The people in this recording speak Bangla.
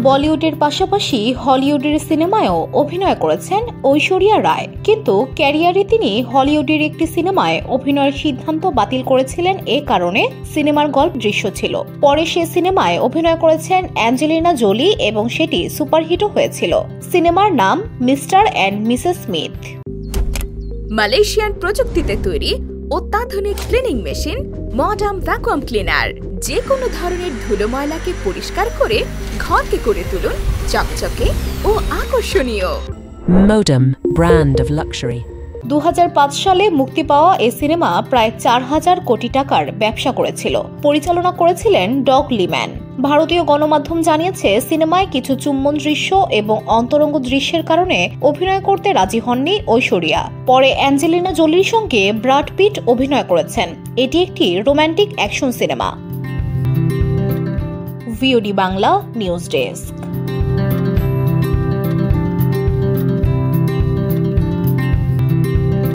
বলিউডের পাশাপাশি হলিউডের সিনেমায়ও অভিনয় করেছেন ঐশ্বরিয়া রায়, কিন্তু ক্যারিয়ারে তিনি হলিউডের একটি সিনেমায় অভিনয়ের সিদ্ধান্ত বাতিল করেছিলেন এ কারণে সিনেমার গল্প দৃশ্য ছিল। পরে সে সিনেমায় অভিনয় করেছেন অ্যাঞ্জেলিনা জোলি এবং সেটি সুপারহিটও হয়েছিল। সিনেমার নাম mister and Mrs Smith. Malaysian প্রযুক্তিতে তৈরি অত্যাধুনিক cleaning machine modern vacuum cleaner যে কোনো ধরনের ধুলো ময়লাকে পরিষ্কার করে ঘরকে করে তুলুন চকচকে ও আকর্ষণীয়। Modem, brand of luxury. 2005 সালে মুক্তি পাওয়া এই সিনেমা প্রায় 4000 কোটি টাকার ব্যবসা করেছিল। পরিচালনা করেছিলেন ডগ লিম্যান। ভারতীয় গণমাধ্যম জানিয়েছে সিনেমায় কিছু চুম্বন দৃশ্য এবং অন্তরঙ্গ দৃশ্যের কারণে অভিনয় করতে রাজি হননি ঐশ্বরিয়া। পরে অ্যাঞ্জেলিনা জোলির সঙ্গে ব্র্যাড পিট অভিনয় করেছেন। এটি একটি romantic action cinema. VOD Bangla news desk.